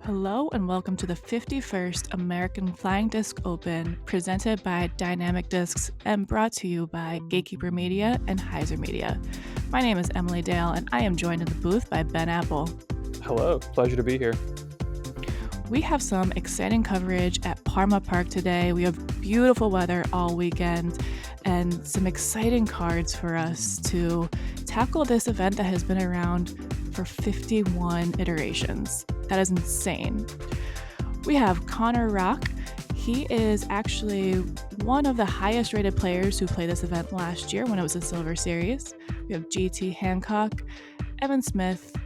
Hello and welcome to the 51st American Flying Disc Open, presented by Dynamic Discs and brought to you by Gatekeeper Media and Heiser Media. My name is Emily Dale and I am joined in the booth by Ben Appel. Hello, pleasure to be here. We have some exciting coverage at Parma Park today. We have beautiful weather all weekend and some exciting cards for us to tackle this event that has been around for 51 iterations. That is insane. We have Connor Rock. He is actually one of the highest rated players who played this event last year when it was a Silver Series. We have GT Hancock, Evan Smith,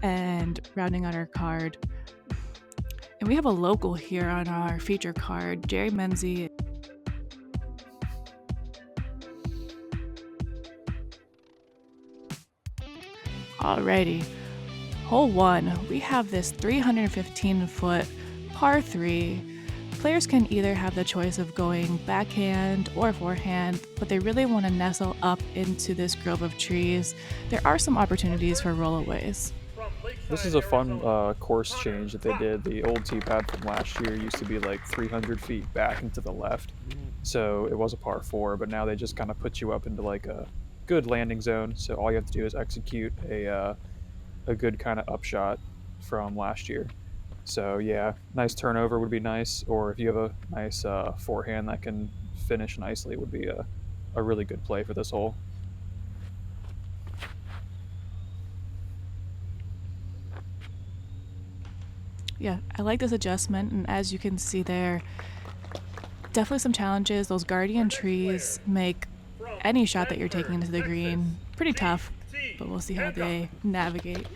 and rounding out our card. And we have a local here on our feature card, Jerry Menzie. Alrighty. Hole 1, we have this 315-foot par 3. Players can either have the choice of going backhand or forehand, but they really want to nestle up into this grove of trees. There are some opportunities for rollaways. This is a fun course change that they did. The old tee pad from last year used to be like 300 feet back and to the left, so it was a par 4, but now they just kind of put you up into like a good landing zone, so all you have to do is execute a good kind of upshot from last year. So yeah, nice turnover would be nice, or if you have a nice forehand that can finish nicely would be a really good play for this hole. Yeah, I like this adjustment, and as you can see there, definitely some challenges. Those guardian trees make any shot that you're taking into the green pretty tough, but we'll see how they navigate.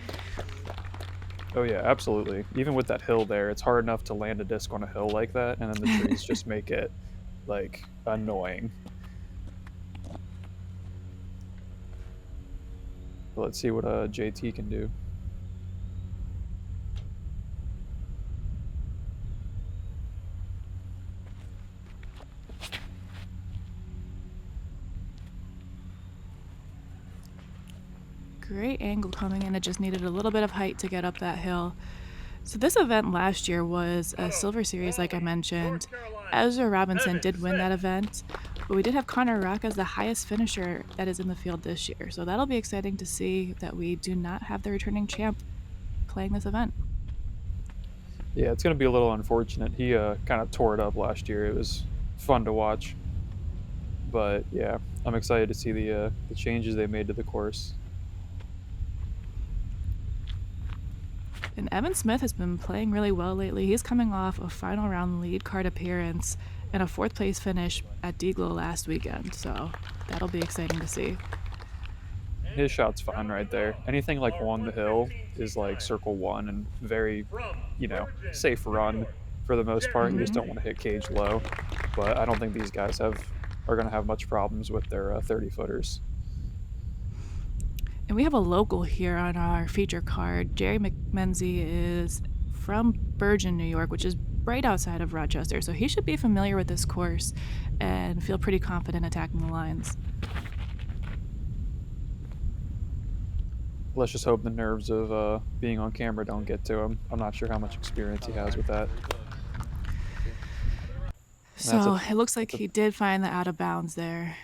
Oh yeah, absolutely. Even with that hill there, it's hard enough to land a disc on a hill like that, and then the trees just make it like annoying. But let's see what JT can do. Great angle coming in. It just needed a little bit of height to get up that hill. So this event last year was a Silver Series, like I mentioned. Ezra Robinson did win that event, but we did have Connor Rock as the highest finisher that is in the field this year. So that'll be exciting to see that we do not have the returning champ playing this event. Yeah, it's going to be a little unfortunate. He kind of tore it up last year. It was fun to watch. But yeah, I'm excited to see the changes they made to the course. And Evan Smith has been playing really well lately. He's coming off a final round lead card appearance and a 4th place finish at Deglow last weekend. So that'll be exciting to see. His shot's fine right there. Anything like on the hill is like circle 1 and very, safe run for the most part. You just don't want to hit cage low. But I don't think these guys are going to have much problems with their 30-footers. And we have a local here on our feature card. Jerry Menzie is from Bergen, New York, which is right outside of Rochester. So he should be familiar with this course and feel pretty confident attacking the lines. Let's just hope the nerves of being on camera don't get to him. I'm not sure how much experience he has with that. So it looks like he did find the out of bounds there.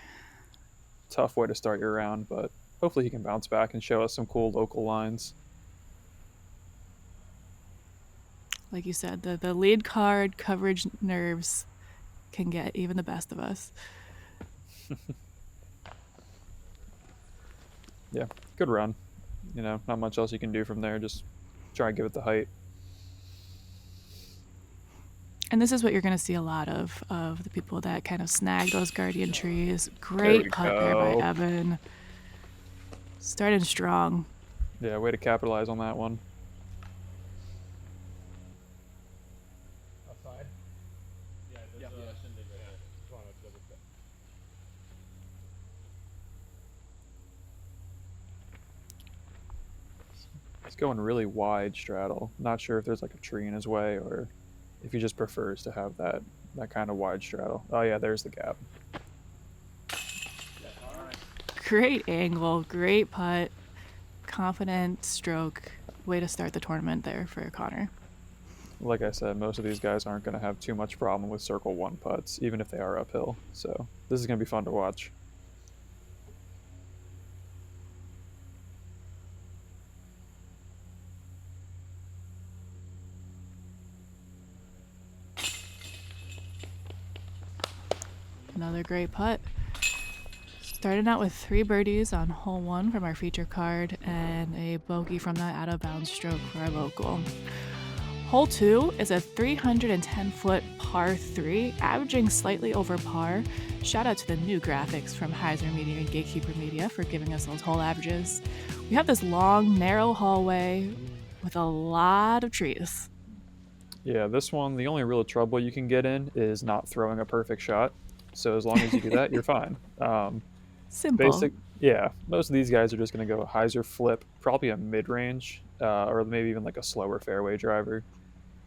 Tough way to start your round, but hopefully he can bounce back and show us some cool local lines. Like you said, the lead card coverage nerves can get even the best of us. Yeah, good run. Not much else you can do from there. Just try and give it the height. And this is what you're going to see a lot of the people that kind of snag those guardian trees. Great putt there by Evan. Starting strong. Yeah, way to capitalize on that one. Outside? Yeah, there's a shindig right here. Just wanted to double check. He's going really wide straddle. Not sure if there's like a tree in his way or if he just prefers to have that kind of wide straddle. Oh yeah, there's the gap. Great angle, great putt, confident stroke. Way to start the tournament there for Connor. like I said, most of these guys aren't going to have too much problem with circle 1 putts, even if they are uphill. So this is going to be fun to watch. Another great putt. Starting out with 3 birdies on hole 1 from our feature card and a bogey from that out of bounds stroke for our local. Hole 2 is a 310-foot par 3, averaging slightly over par. Shout out to the new graphics from Heiser Media and Gatekeeper Media for giving us those hole averages. We have this long, narrow hallway with a lot of trees. Yeah, this one, the only real trouble you can get in is not throwing a perfect shot. So as long as you do that, you're fine. Simple. Yeah, most of these guys are just going to go hyzer flip, probably a mid-range, or maybe even like a slower fairway driver.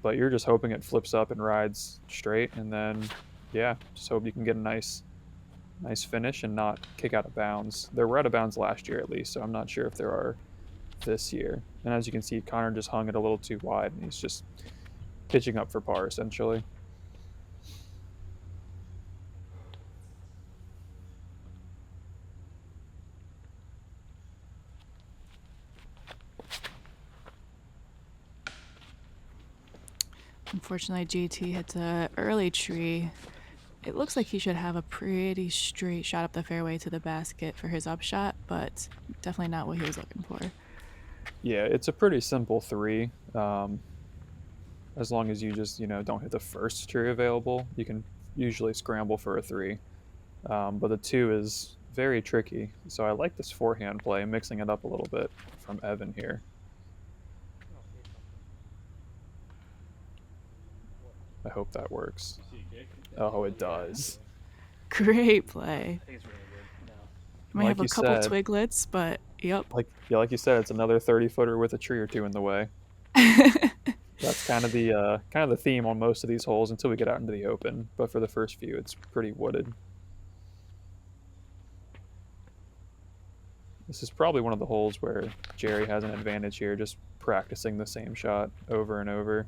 But you're just hoping it flips up and rides straight, and then, yeah, just hope you can get a nice finish and not kick out of bounds. They were out of bounds last year at least, so I'm not sure if there are this year. And as you can see, Connor just hung it a little too wide, and he's just pitching up for par, essentially. Unfortunately, GT hits an early tree. It looks like he should have a pretty straight shot up the fairway to the basket for his upshot, but definitely not what he was looking for. Yeah, it's a pretty simple 3. As long as you just, don't hit the first tree available, you can usually scramble for a 3. But the 2 is very tricky, so I like this forehand play, mixing it up a little bit from Evan here. I hope that works. Oh, it does. Great play. I think it's really good. No. Might Like have a you couple said. twiglets, but yep. Like you said, it's another 30-footer with a tree or 2 in the way. That's kind of the theme on most of these holes until we get out into the open. But for the first few, it's pretty wooded. This is probably one of the holes where Jerry has an advantage here, just practicing the same shot over and over.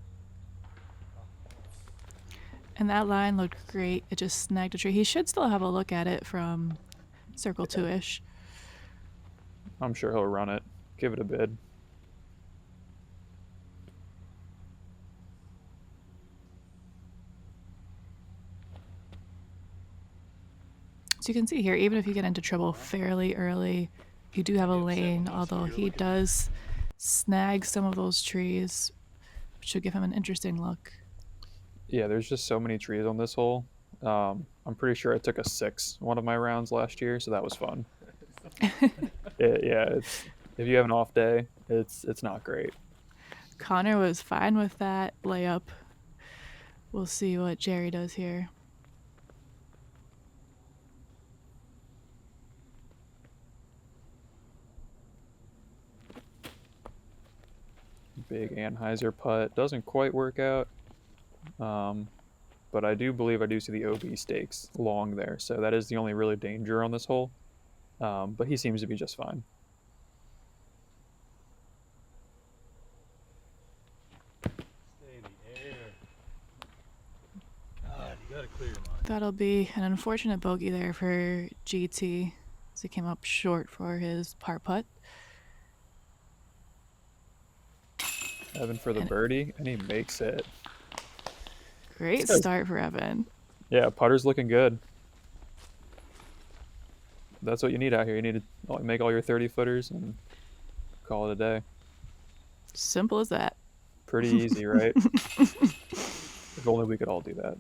And that line looked great. It just snagged a tree. He should still have a look at it from circle 2-ish. I'm sure he'll run it. Give it a bid. So you can see here, even if you get into trouble fairly early, you do have a lane, although he does snag some of those trees, which should give him an interesting look. Yeah, there's just so many trees on this hole. I'm pretty sure I took a 6 one of my rounds last year, so that was fun. If you have an off day, it's not great. Connor was fine with that layup. We'll see what Jerry does here. Big Anheuser putt. Doesn't quite work out. But I do believe I do see the OB stakes long there, so that is the only really danger on this hole. But he seems to be just fine. Stay in the air. God, you gotta clear your mind. That'll be an unfortunate bogey there for GT, as he came up short for his par putt. Evan for the birdie, and he makes it. Great start for Evan. Yeah, putter's looking good. That's what you need out here. You need to make all your 30-footers and call it a day. Simple as that. Pretty easy, right? If only we could all do that.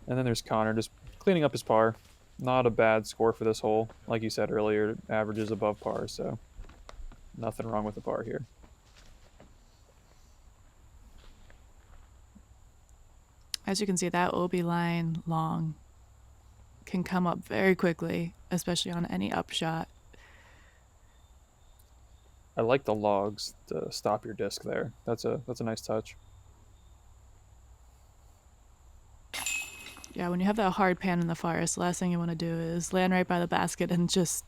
And then there's Connor just cleaning up his par. Not a bad score for this hole. Like you said earlier, averages above par, so nothing wrong with the par here. As you can see, that OB line long can come up very quickly, especially on any upshot. I like the logs to stop your disc there. That's a nice touch. Yeah, when you have that hard pan in the forest, the last thing you want to do is land right by the basket and just,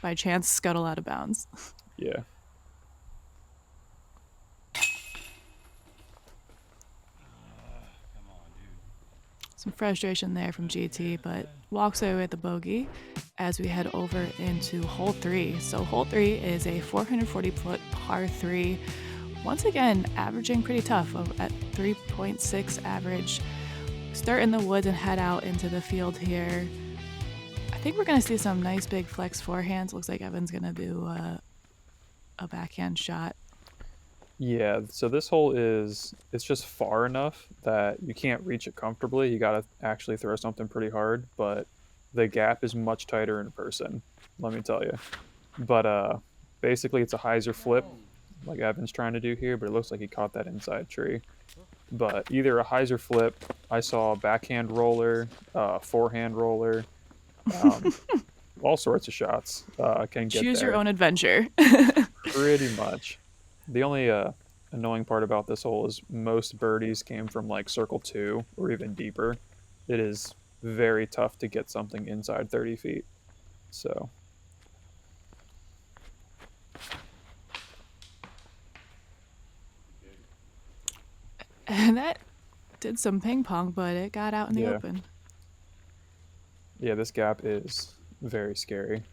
by chance, scuttle out of bounds. Yeah. Some frustration there from GT, but walks away with the bogey as we head over into hole 3. So hole 3 is a 440-foot par 3. Once again, averaging pretty tough at 3.6 average. Start in the woods and head out into the field here. I think we're going to see some nice big flex forehands. Looks like Evan's going to do a backhand shot. Yeah, so this hole it's just far enough that you can't reach it comfortably. You got to actually throw something pretty hard, but the gap is much tighter in person, let me tell you. But basically it's a hyzer flip like Evan's trying to do here, but it looks like he caught that inside tree. But either a hyzer flip, I saw a backhand roller, forehand roller, all sorts of shots can get Choose there. your own adventure. Pretty much. The only annoying part about this hole is most birdies came from like circle 2 or even deeper. It is very tough to get something inside 30 feet. So. And that did some ping pong, but it got out in the open. Yeah, this gap is very scary.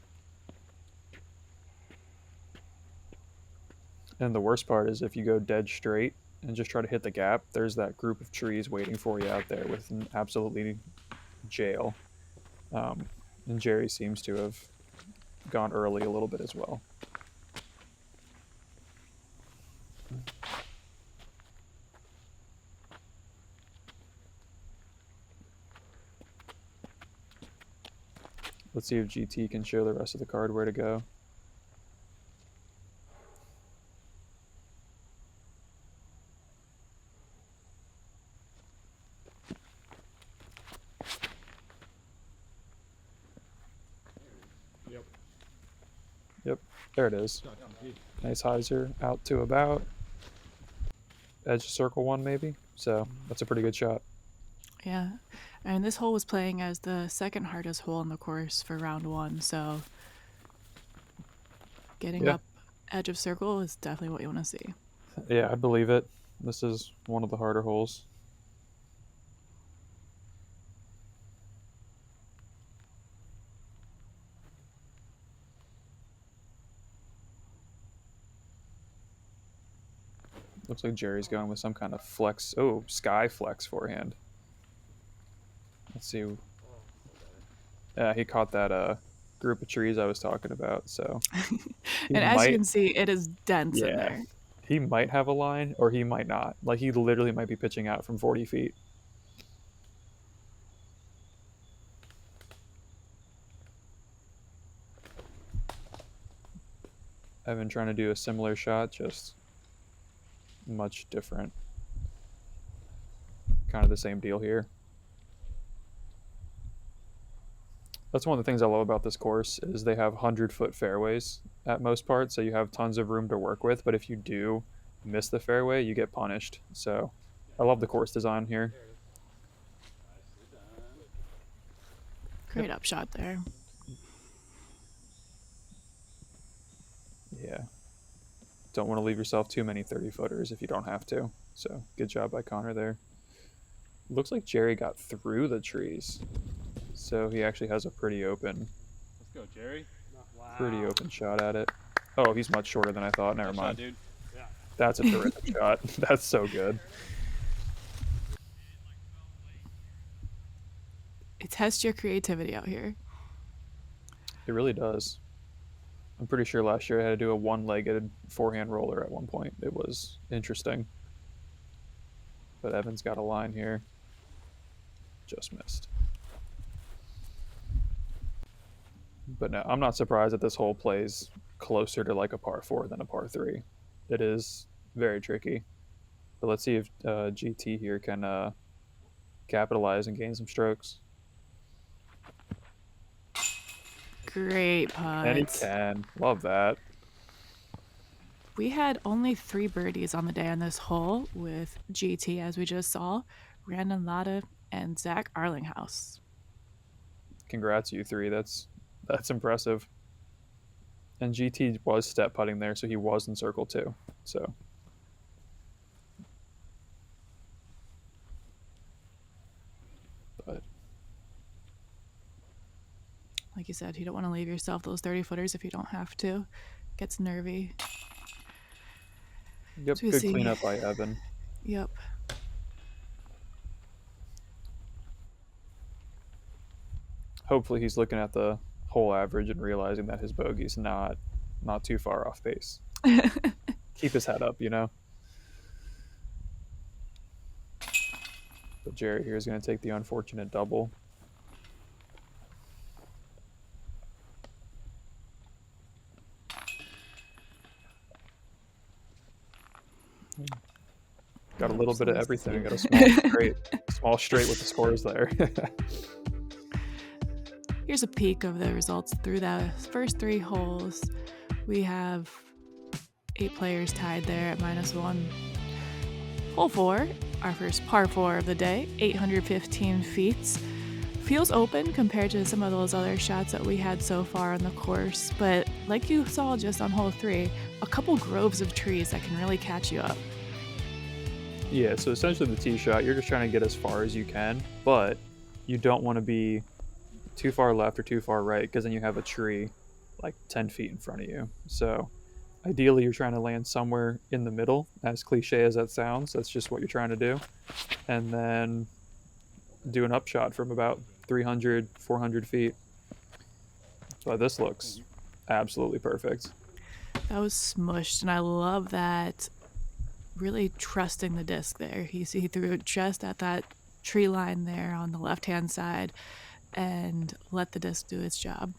And the worst part is if you go dead straight and just try to hit the gap, there's that group of trees waiting for you out there with an absolutely jail. And Jerry seems to have gone early a little bit as well. Let's see if GT can show the rest of the card where to go. Yep, there it is. Nice hyzer out to about edge of circle 1 maybe. So that's a pretty good shot. Yeah, and this hole was playing as the second hardest hole in the course for round 1, so getting up edge of circle is definitely what you want to see. Yeah, I believe it. This is one of the harder holes. Looks like Jerry's going with some kind of flex. Oh, sky flex forehand. Let's see. Yeah, he caught that group of trees I was talking about. So, and as you can see, it is dense in there. He might have a line, or he might not. Like he literally might be pitching out from 40 feet. I've been trying to do a similar shot, just much different. Kind of the same deal here. That's one of the things I love about this course is they have 100-foot fairways at most parts, so you have tons of room to work with, but if you do miss the fairway, you get punished. So I love the course design here. Great upshot there. Yeah. Don't want to leave yourself too many 30-footers if you don't have to. So good job by Connor there. Looks like Jerry got through the trees. So he actually has a pretty open. Let's go, Jerry. Pretty open shot at it. Oh, he's much shorter than I thought. Never mind. Shot, dude. Yeah. That's a terrific shot. That's so good. It tests your creativity out here. It really does. I'm pretty sure last year I had to do a one-legged forehand roller at one point. It was interesting. But Evan's got a line here. Just missed. But no, I'm not surprised that this hole plays closer to like a par 4 than a par 3. It is very tricky. But let's see if GT here can capitalize and gain some strokes. Great putt. And he can. Love that. We had only 3 birdies on the day on this hole with GT, as we just saw, Brandon Latta and Zach Arlinghouse. Congrats, you 3. That's impressive. And GT was step putting there, so he was in circle 2. So Like you said, you don't want to leave yourself those 30 footers if you don't have to. Gets nervy. Yep, So we good see. cleanup by Evan. Yep. Hopefully he's looking at the whole average and realizing that his bogey's not too far off pace. Keep his head up, you know? But Jerry here is going to take the unfortunate double. Got a little bit of everything. Got a small straight with the scores there. Here's a peek of the results through the first 3 holes. We have 8 players tied there at -1. Hole 4, our first par 4 of the day, 815 feet. Feels open compared to some of those other shots that we had so far on the course, but like you saw just on hole 3, a couple groves of trees that can really catch you up. Yeah, so essentially the tee shot, you're just trying to get as far as you can, but you don't want to be too far left or too far right, because then you have a tree like 10 feet in front of you. So ideally you're trying to land somewhere in the middle, as cliche as that sounds. That's just what you're trying to do. And then do an upshot from about 300, 400 feet. So this looks absolutely perfect. That was smushed, and I love that. Really trusting the disc there. He threw it just at that tree line there on the left-hand side and let the disc do its job.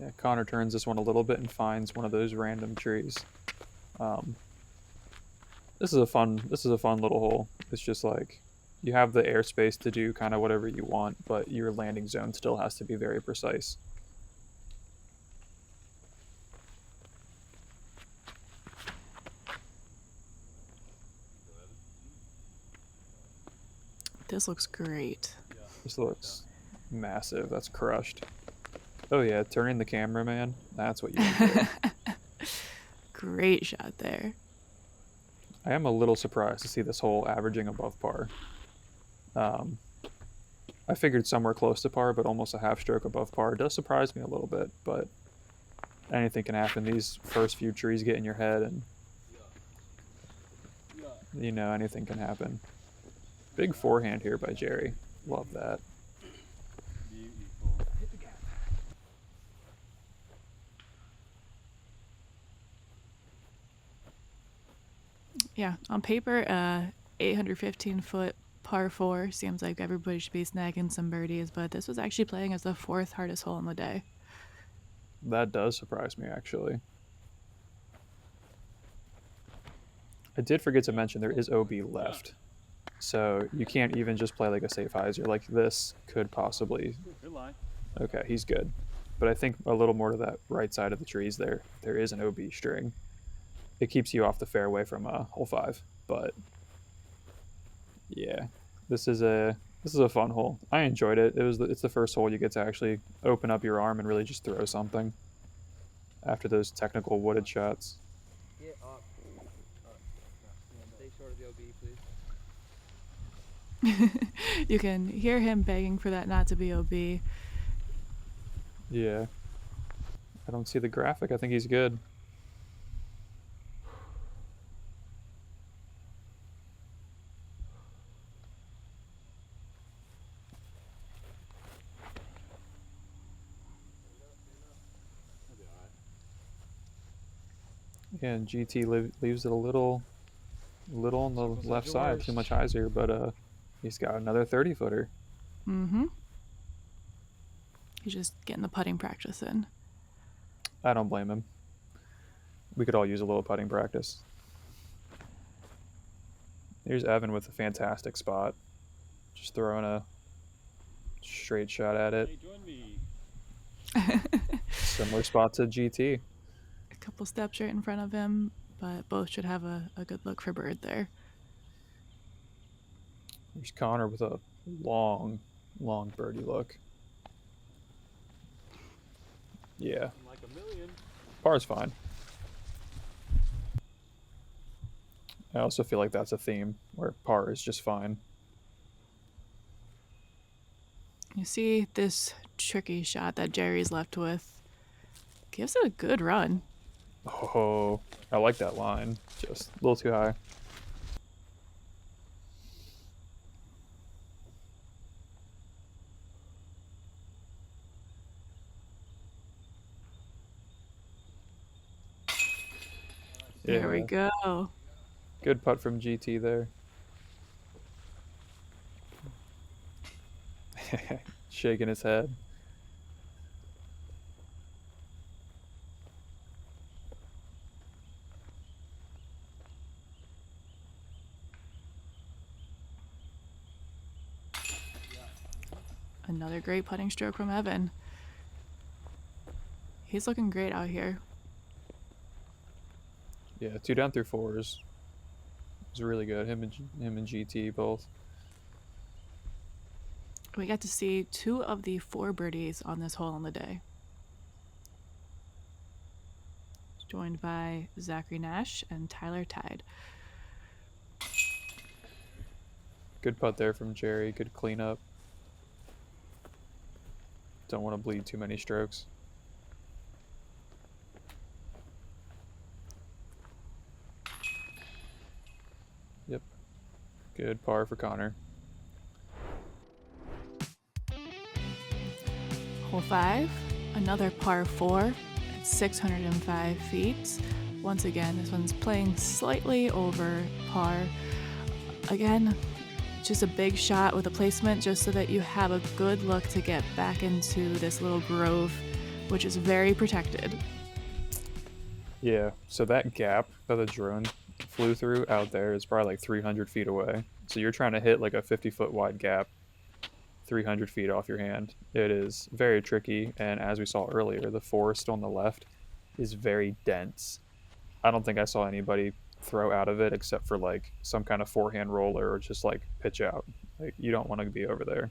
Yeah, Connor turns this one a little bit and finds one of those random trees. This is a fun little hole. It's just like you have the airspace to do kind of whatever you want, but your landing zone still has to be very precise. This looks great. This looks massive. That's crushed. Oh yeah, turning the camera, man. That's what you do. Great shot there. I am a little surprised to see this hole averaging above par. I figured somewhere close to par, but almost a half stroke above par. It does surprise me a little bit, but anything can happen. These first few trees get in your head, and you know, anything can happen. Big forehand here by Jerry. Love that. Yeah, on paper, 815-foot par 4 seems like everybody should be snagging some birdies, but this was actually playing as the 4th hardest hole in the day. That does surprise me, actually. I did forget to mention there is OB left, so you can't even just play like a safe hyzer. Like this could possibly. Okay, he's good, but I think a little more to that right side of the trees there is an OB string. It keeps you off the fairway from hole 5, but yeah, this is a fun hole. I enjoyed it. It's the first hole you get to actually open up your arm and really just throw something after those technical wooded shots. Get up. Stay short of the OB, please. You can hear him begging for that not to be OB. Yeah, I don't see the graphic. I think he's good. Yeah, and GT leaves it a little on the left side, too much hyzer, but he's got another 30-footer. Mm-hmm. He's just getting the putting practice in. I don't blame him. We could all use a little putting practice. Here's Evan with a fantastic spot. Just throwing a straight shot at it. Hey, join me. Similar spot to GT. A couple steps right in front of him, but both should have a good look for bird there. There's Connor with a long birdie look. Yeah. Like a million. Par's fine. I also feel like that's a theme where par is just fine. You see this tricky shot that Jerry's left with. Gives it a good run. Oh, I like that line. Just a little too high. There we Yeah. go. Good putt from GT there. Shaking his head. Another great putting stroke from Evan. He's looking great out here. Yeah, 2 down through 4s. It's really good. Him and GT both. We got to see 2 of the 4 birdies on this hole on the day. Joined by Zachary Nash and Tyler Tide. Good putt there from Jerry. Good cleanup. Don't want to bleed too many strokes. Yep. Good par for Connor. Hole 5, another par 4 at 605 feet. Once again, this one's playing slightly over par. Again, just a big shot with a placement just so that you have a good look to get back into this little grove, which is very protected. Yeah, so that gap that the drone flew through out there is probably like 300 feet away. So you're trying to hit like a 50-foot wide gap 300 feet off your hand. It is very tricky, and as we saw earlier, the forest on the left is very dense. I don't think I saw anybody throw out of it except for like some kind of forehand roller or just like pitch out. Like, you don't want to be over there.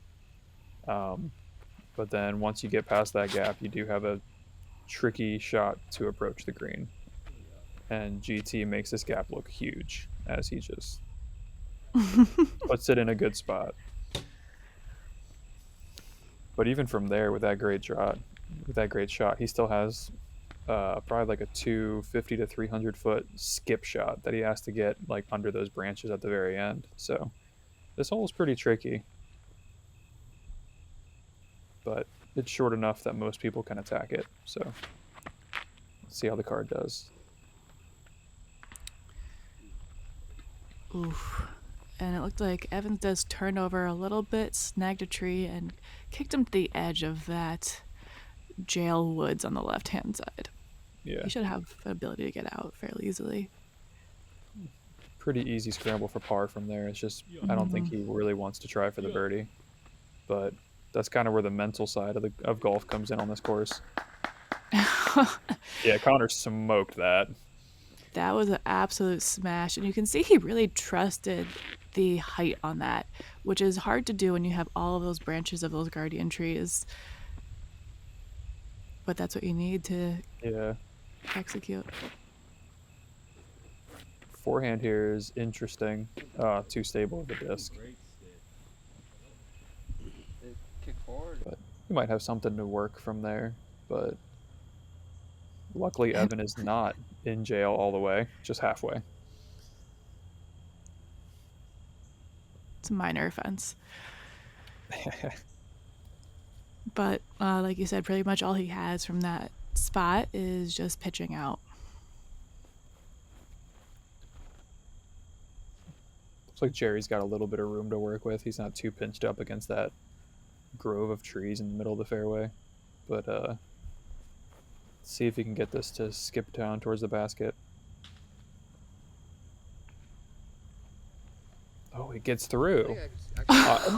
But then once you get past that gap, you do have a tricky shot to approach the green. And GT makes this gap look huge as he just puts it in a good spot. But even from there, with that great shot, he still has probably like a 250 to 300 foot skip shot that he has to get like under those branches at the very end. So this hole is pretty tricky, but it's short enough that most people can attack it. So let's see how the card does. Oof. And it looked like Evans does turn over a little bit, snagged a tree, and kicked him to the edge of that jail woods on the left-hand side. Yeah, He should have the ability to get out fairly easily. pretty easy scramble for par from there. It's just I don't think he really wants to try for the birdie, but that's kind of where the mental side of golf comes in on this course. Yeah, Connor smoked that. That was an absolute smash, and you can see he really trusted the height on that, which is hard to do when you have all of those branches of those guardian trees. But that's what you need to Yeah, execute. forehand here is interesting. Too stable of a disc. Great stick. It kick forward. But you might have something to work from there. But luckily, Evan is not in jail all the way, just halfway. It's a minor offense. But like you said, pretty much all he has from that spot is just pitching out. Looks like Jerry's got a little bit of room to work with. He's not too pinched up against that grove of trees in the middle of the fairway. But see if he can get this to skip down towards the basket. Oh, he gets through.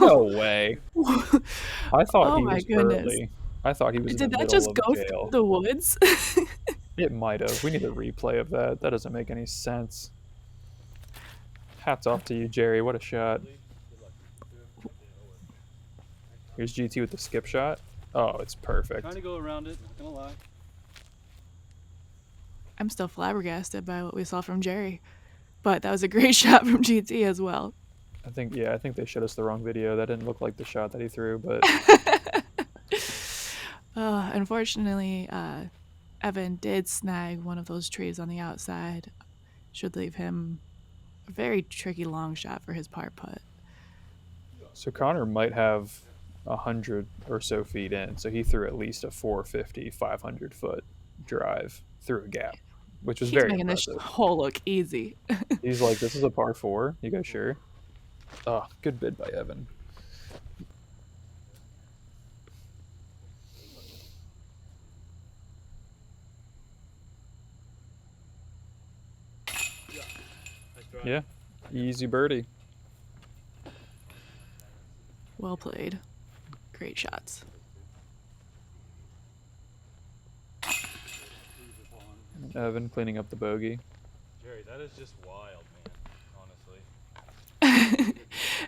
No way. I thought Oh he my was goodness. early. I thought he was in Did the that middle just of go jail. through the woods? It might have. We need a replay of that. That doesn't make any sense. Hats off to you, Jerry. What a shot. Here's GT with the skip shot. Oh, it's perfect. Trying to go around it, not gonna lie. I'm still flabbergasted by what we saw from Jerry. But that was a great shot from GT as well. I think they showed us the wrong video. That didn't look like the shot that he threw, but Unfortunately, Evan did snag one of those trees on the outside. Should leave him a very tricky long shot for his par putt. so Connor might have 100 or so feet in, so he threw at least a 450, 500 foot drive through a gap, which was He's very making impressive. this hole look easy. He's like, this is a par 4. You guys sure? Oh, good bid by Evan. Yeah, easy birdie. Well played. Great shots. Evan cleaning up the bogey. Jerry, that is just wild, man. Honestly.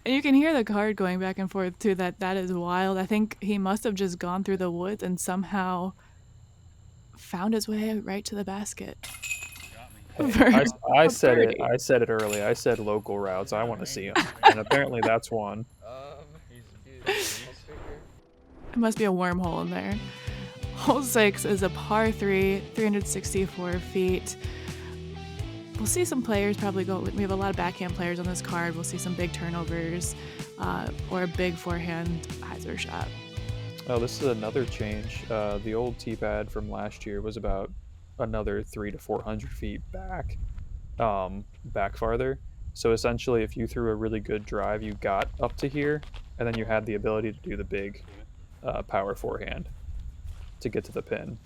And you can hear the card going back and forth too. That is wild. I think he must have just gone through the woods and somehow found his way right to the basket. I said it. I said it early. I said local routes. I want to see them, and apparently that's one. It must be a wormhole in there. Hole 6 is a par 3, 364 feet. We'll see some players probably go. We have a lot of backhand players on this card. We'll see some big turnovers or a big forehand hyzer shot. Oh, this is another change. The old tee pad from last year was about another 300 to 400 feet back, back farther. So essentially, if you threw a really good drive, you got up to here, and then you had the ability to do the big power forehand to get to the pin.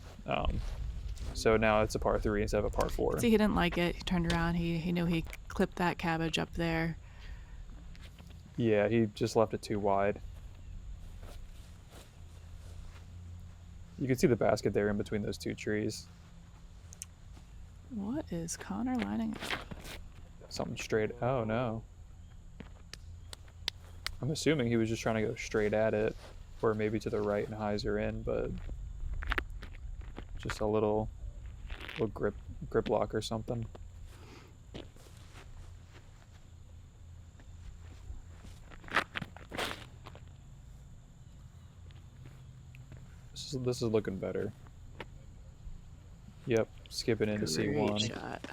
So now it's a par 3 instead of a par 4. See, he didn't like it. He turned around. He knew he clipped that cabbage up there. Yeah, he just left it too wide. You can see the basket there in between those two trees. What is Connor lining up? Something straight. Oh no. I'm assuming he was just trying to go straight at it, or maybe to the right and hyzer in, but just a little grip lock or something. This is looking better. Yep, skipping into C1. Great shot.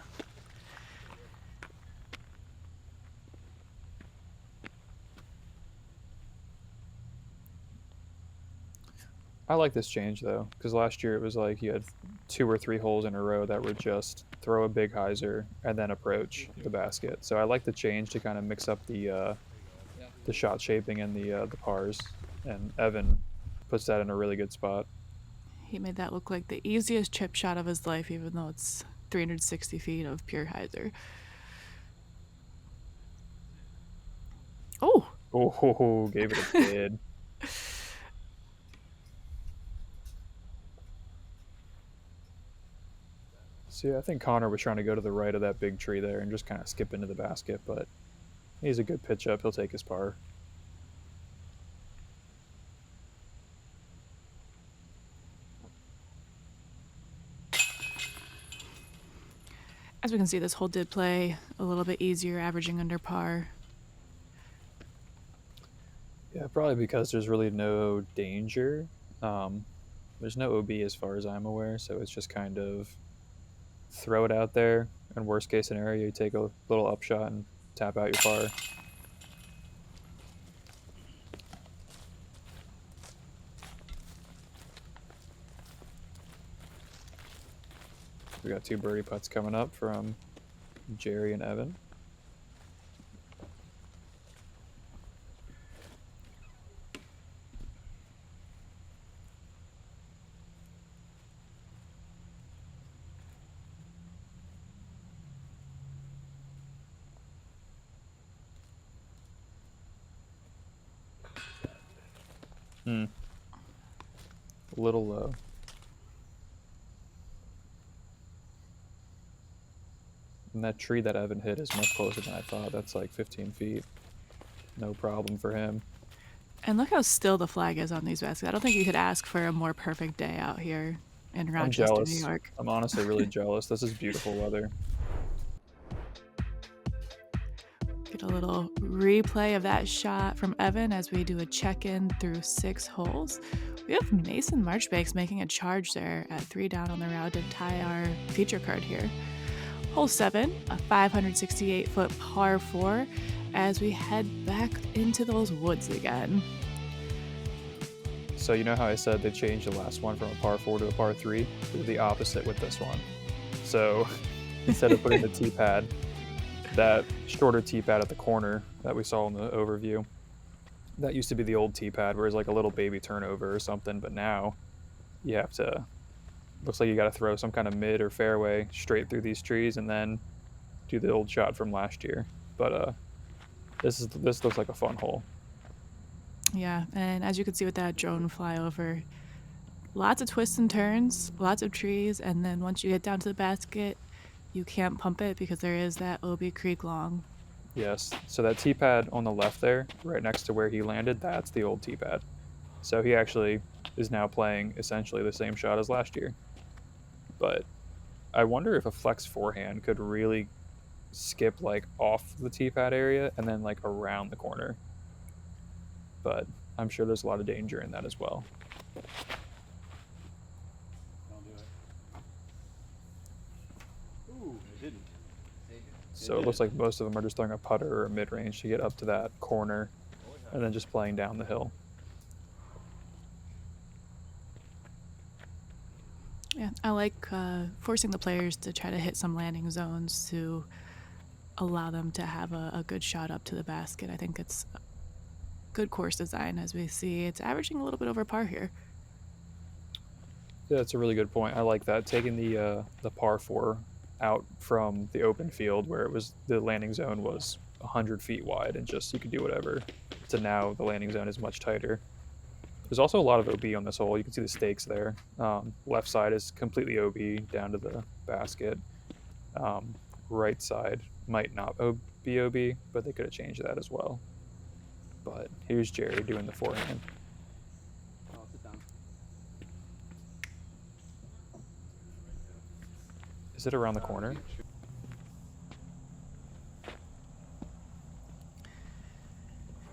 I like this change though, because last year it was like you had 2 or 3 holes in a row that were just throw a big hyzer and then approach the basket. So I like the change to kind of mix up the shot shaping and the pars. And Evan puts that in a really good spot. He made that look like the easiest chip shot of his life, even though it's 360 feet of pure hyzer. Oh! Oh, gave it a bid. See, I think Connor was trying to go to the right of that big tree there and just kind of skip into the basket, but he's a good pitch up. He'll take his par. As we can see, this hole did play a little bit easier, averaging under par. Yeah, probably because there's really no danger. There's no OB as far as I'm aware, so it's just kind of throw it out there, and worst case scenario, you take a little upshot and tap out your par. We got 2 birdie putts coming up from Jerry and Evan. A little low. And that tree that Evan hit is much closer than I thought. That's like 15 feet. No problem for him. And look how still the flag is on these baskets. I don't think you could ask for a more perfect day out here in Rochester, I'm jealous. New York. I'm honestly really jealous. This is beautiful weather. Get a little replay of that shot from Evan as we do a check-in through 6 holes. We have Mason Marchbanks making a charge there at 3 down on the round to tie our feature card here. Hole 7, a 568-foot par 4, as we head back into those woods again. So you know how I said they changed the last one from a par 4 to a par 3? They did the opposite with this one. So instead of putting the tee pad, that shorter tee pad at the corner that we saw in the overview, that used to be the old tee pad where it's like a little baby turnover or something, but now you have to, looks like you got to throw some kind of mid or fairway straight through these trees and then do the old shot from last year. But this looks like a fun hole. Yeah, and as you can see with that drone flyover, lots of twists and turns, lots of trees, and then once you get down to the basket, you can't pump it because there is that OB Creek long. Yes, so that tee pad on the left there, right next to where he landed, that's the old tee pad. So he actually is now playing essentially the same shot as last year. But I wonder if a flex forehand could really skip like off the tee pad area and then like around the corner. But I'm sure there's a lot of danger in that as well. Don't do it. Ooh, it didn't. So it looks like most of them are just throwing a putter or a mid-range to get up to that corner and then just playing down the hill. Yeah, I like forcing the players to try to hit some landing zones to allow them to have a good shot up to the basket. I think it's good course design. As we see, it's averaging a little bit over par here. Yeah, that's a really good point. I like that, taking the par 4 out from the open field where it was, the landing zone was 100 feet wide and just you could do whatever, to now the landing zone is much tighter. There's also a lot of OB on this hole. You can see the stakes there. Left side is completely OB down to the basket. Right side might not be OB, but they could have changed that as well. But here's Jerry doing the forehand. Oh, sit down. Is it around the corner?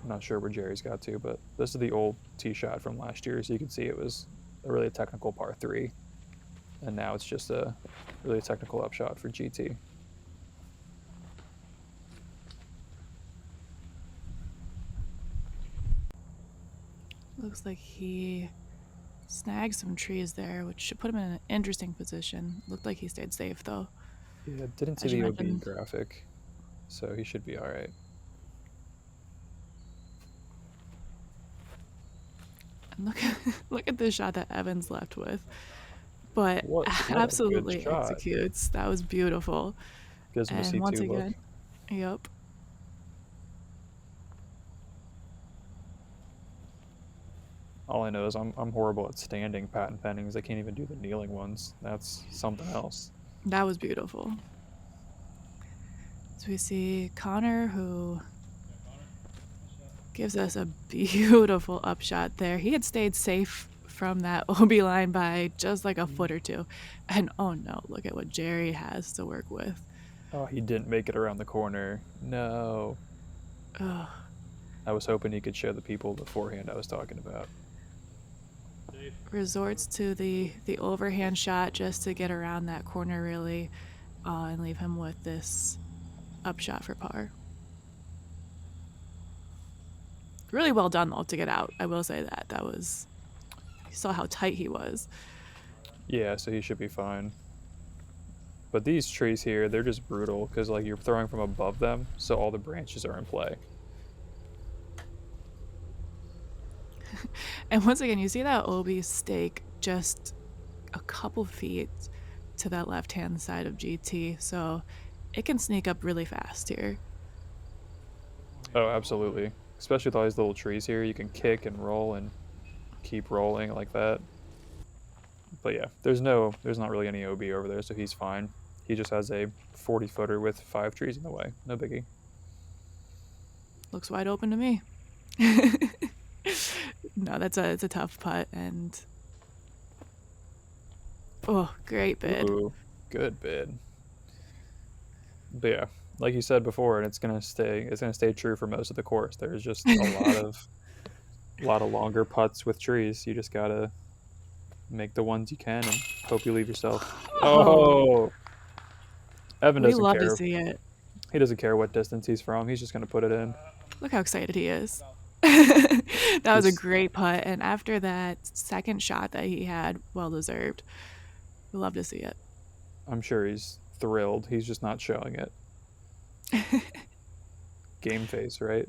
I'm not sure where Jerry's got to, but this is the old tee shot from last year, so you can see it was a really technical par 3. And now it's just a really technical upshot for GT. Looks like he snagged some trees there, which should put him in an interesting position. Looked like he stayed safe, though. Yeah, didn't see As you the OB mentioned. graphic, so he should be all right. And look at this shot that Evans left with. But What a good absolutely shot. executes. That was beautiful. Gives him a And C2 once look. again, yep. All I know is I'm horrible at standing patent pendings. I can't even do the kneeling ones. That's something else. That was beautiful. So we see Connor, who gives us a beautiful upshot there. He had stayed safe from that OB line by just like a foot or two. And oh no, look at what Jerry has to work with. Oh, he didn't make it around the corner. No. Ugh. I was hoping he could show the people the forehand I was talking about. Resorts to the overhand shot just to get around that corner really, and leave him with this upshot for par. Really well done though to get out. I will say that. That was, you saw how tight he was. Yeah, so he should be fine. But these trees here, they're just brutal because like you're throwing from above them, so all the branches are in play. And once again, you see that OB stake just a couple feet to that left-hand side of GT, so it can sneak up really fast here. Oh, absolutely. Especially with all these little trees here, you can kick and roll and keep rolling like that. But yeah, there's not really any OB over there, so he's fine. He just has a 40-footer with 5 trees in the way. No biggie. Looks wide open to me. No, it's a tough putt, and oh, great bid. Ooh, good bid. But yeah, like you said before, and it's gonna stay true for most of the course. There's just a lot of longer putts with trees. You just gotta make the ones you can and hope you leave yourself. Oh, Oh, Evan we doesn't love to care. see it. He doesn't care what distance he's from. He's just gonna put it in. Look how excited he is. That was a He's, great putt. And after that second shot that he had, well deserved. We love to see it. I'm sure he's thrilled. He's just not showing it. Game face, right?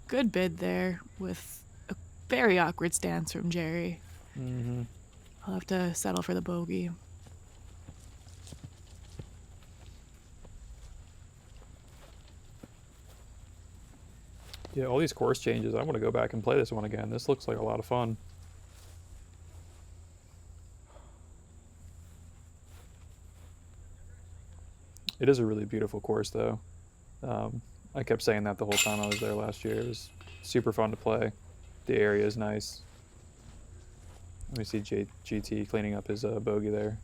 Good bid there with a very awkward stance from Jerry. Mm-hmm. I'll have to settle for the bogey. Yeah, all these course changes. I want to go back and play this one again. This looks like a lot of fun. It is a really beautiful course, though. I kept saying that the whole time I was there last year. It was super fun to play. The area is nice. Let me see GT cleaning up his bogey there.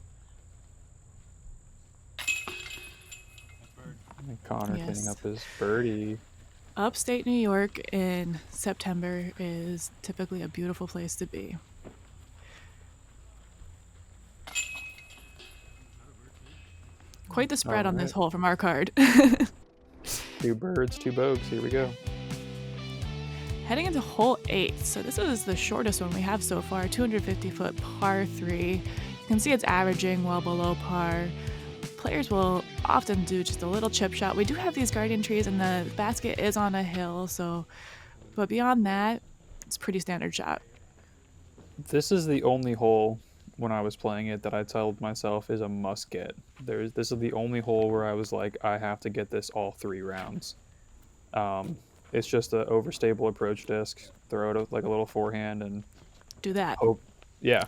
And Connor cleaning Yes. up his birdie. Upstate New York in September is typically a beautiful place to be. Quite the spread on this Alright. hole from our card. 2 birds, 2 bogeys. Here we go. Heading into hole 8. So this is the shortest one we have so far, 250-foot par 3. You can see it's averaging well below par. Players will often do just a little chip shot. We do have these guardian trees and the basket is on a hill, but beyond that, it's a pretty standard shot. This is the only hole when I was playing it that I told myself is a must get. This is the only hole where I was like, I have to get this all 3 rounds. It's just an overstable approach disc. Throw it like a little forehand and Do that. hope, yeah,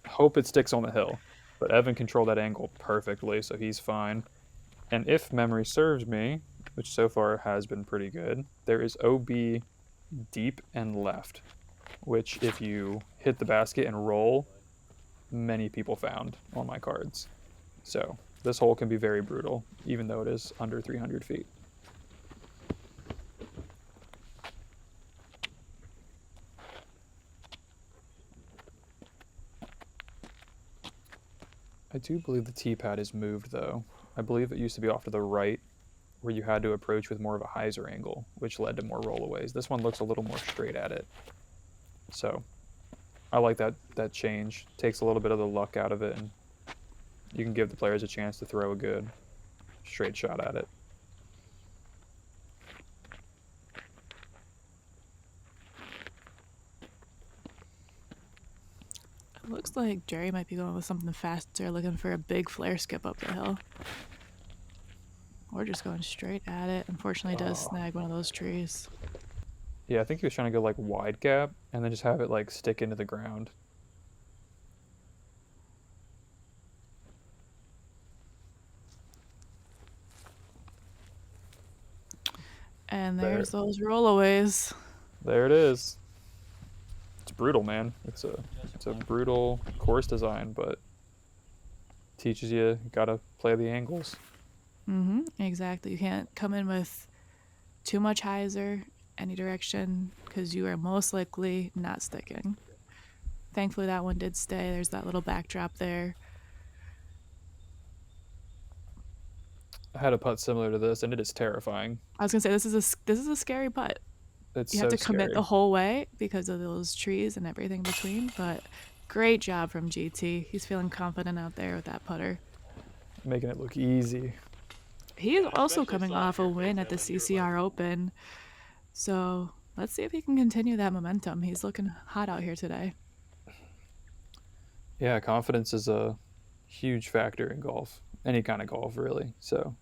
hope it sticks on the hill. But Evan controlled that angle perfectly, so he's fine. And if memory serves me, which so far has been pretty good, there is OB deep and left, which if you hit the basket and roll, many people found on my cards. So this hole can be very brutal, even though it is under 300 feet. I do believe the tee pad is moved, though. I believe it used to be off to the right, where you had to approach with more of a hyzer angle, which led to more rollaways. This one looks a little more straight at it. So I like that change. Takes a little bit of the luck out of it, and you can give the players a chance to throw a good straight shot at it. It looks like Jerry might be going with something faster, looking for a big flare skip up the hill. Or just going straight at it. Unfortunately, does snag one of those trees. Yeah, I think he was trying to go like wide gap and then just have it like stick into the ground. And there's those rollaways. There it is. It's brutal, man. It's a brutal course design, but teaches you gotta play the angles. Exactly. You can't come in with too much hyzer any direction because you are most likely not sticking. Thankfully, that one did stay. There's that little backdrop there. I had a putt similar to this, and it is terrifying. I was gonna say this is a scary putt. It's You so have to commit scary. the whole way because of those trees and everything between. But great job from GT. He's feeling confident out there with that putter. Making it look easy. He is also coming off a win at the CCR Open. So let's see if he can continue that momentum. He's looking hot out here today. Yeah, confidence is a huge factor in golf. Any kind of golf, really. So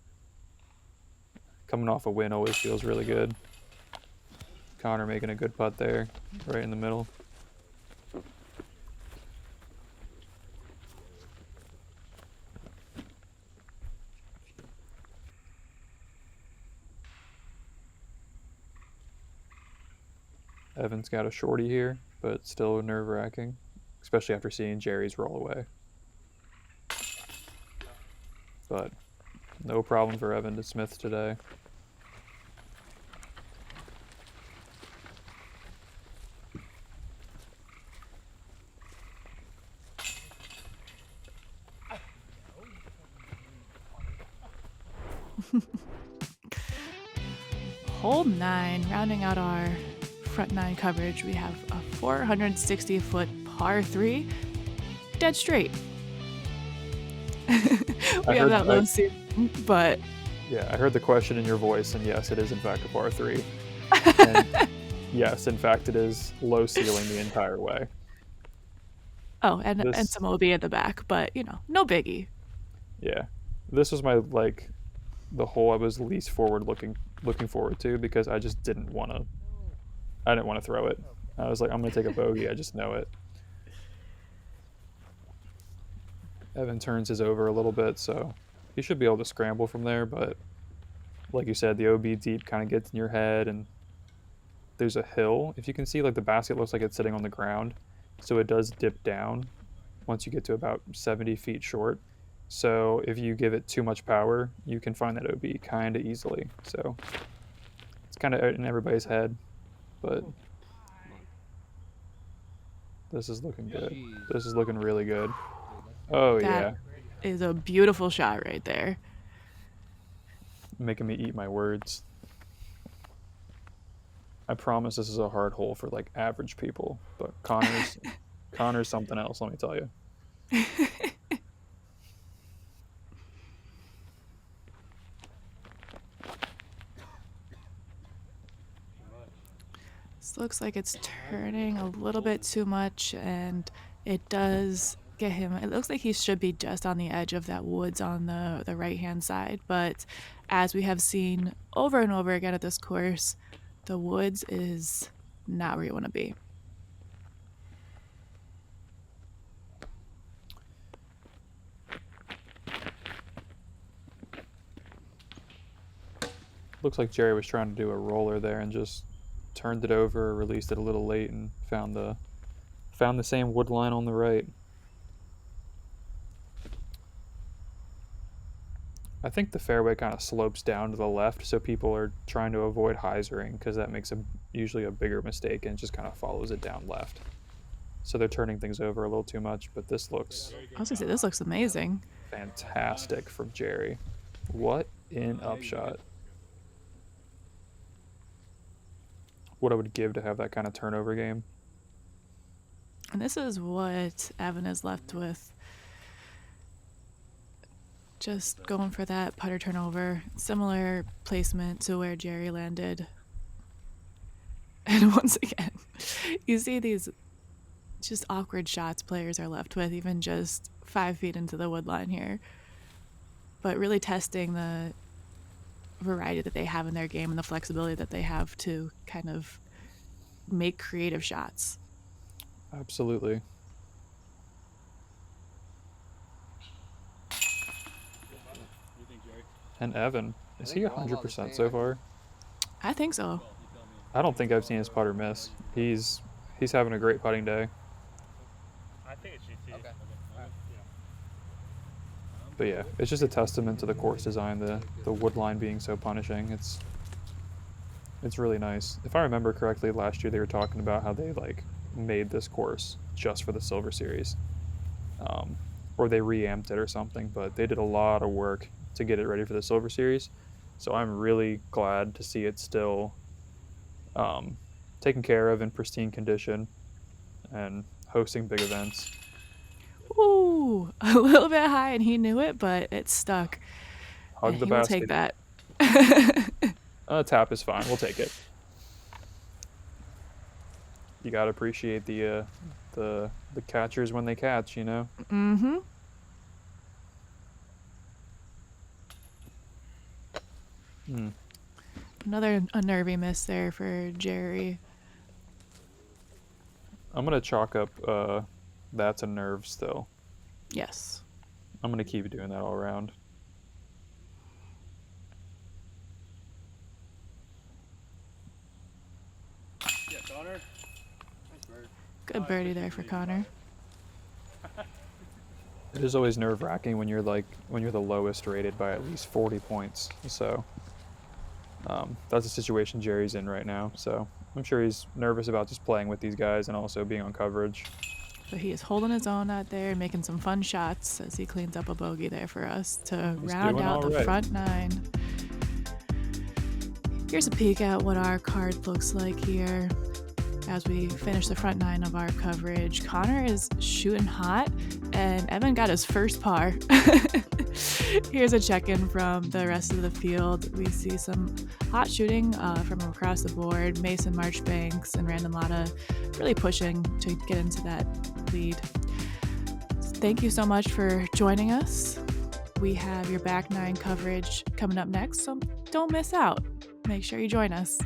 coming off a win always feels really good. Connor making a good putt there, right in the middle. Evan's got a shorty here, but still nerve-wracking, especially after seeing Jerry's roll away. But no problem for Evan to Smith today. Hole 9, rounding out our front 9 coverage, we have a 460-foot par 3, dead straight. We have that low ceiling, but... Yeah, I heard the question in your voice, and yes, it is in fact a par 3. And yes, in fact, it is low ceiling the entire way. Oh, and some OB at the back, but, you know, no biggie. Yeah. This was my, like, the hole I was least looking forward to, because I just didn't want to throw it. I was like, I'm going to take a bogey. I just know it. Evan turns his over a little bit, so he should be able to scramble from there, but like you said, the OB deep kind of gets in your head, and there's a hill. If you can see, like, the basket looks like it's sitting on the ground, so it does dip down once you get to about 70 feet short. So if you give it too much power, you can find that OB kind of easily. So it's kind of in everybody's head, but this is looking good. This is looking really good. Oh, yeah. That is a beautiful shot right there. Making me eat my words. I promise this is a hard hole for, like, average people, but Connor's something else, let me tell you. This looks like it's turning a little bit too much, and it does get him. It looks like he should be just on the edge of that woods on the right-hand side, but as we have seen over and over again at this course, the woods is not where you want to be. Looks like Jerry was trying to do a roller there and just turned it over, released it a little late, and found the same wood line on the right. I think the fairway kind of slopes down to the left, so people are trying to avoid hyzering, because that makes usually a bigger mistake and just kind of follows it down left. So they're turning things over a little too much, but this looks... I was gonna say, this looks amazing. Fantastic from Jerry. What an upshot. What I would give to have that kind of turnover game. And this is what Evan is left with. Just going for that putter turnover. Similar placement to where Jerry landed. And once again, you see these just awkward shots players are left with, even just 5 feet into the wood line here. But really testing the variety that they have in their game and the flexibility that they have to kind of make creative shots. Absolutely. And Evan, is he 100% so far? I think so. I don't think I've seen his putter miss. He's having a great putting day. I think it's GT. Okay. But yeah, it's just a testament to the course design, the wood line being so punishing. It's really nice. If I remember correctly, last year they were talking about how they, like, made this course just for the Silver Series. Or they reamped it or something, but they did a lot of work to get it ready for the Silver Series. So I'm really glad to see it still taken care of in pristine condition and hosting big events. Ooh, a little bit high, and he knew it, but it stuck. Hug the he will basket. take that. A tap is fine. We'll take it. You gotta appreciate the catchers when they catch, you know. Mm-hmm. Another nervy miss there for Jerry. I'm gonna chalk up that's a nerve still. Yes. I'm gonna keep doing that all around. Yeah, Connor. Nice bird. Good birdie there for Connor. It is always nerve-wracking when you're the lowest rated by at least 40 points. So that's the situation Jerry's in right now. So I'm sure he's nervous about just playing with these guys and also being on coverage. But he is holding his own out there and making some fun shots as he cleans up a bogey there for us to He's round doing out all the right. front nine. Here's a peek at what our card looks like here as we finish the front nine of our coverage. Connor is shooting hot, and Evan got his first par. Here's a check-in from the rest of the field. We see some hot shooting from across the board. Mason Marchbanks and Randon Lotta really pushing to get into that lead. Thank you so much for joining us. We have your back nine coverage coming up next, so don't miss out. Make sure you join us.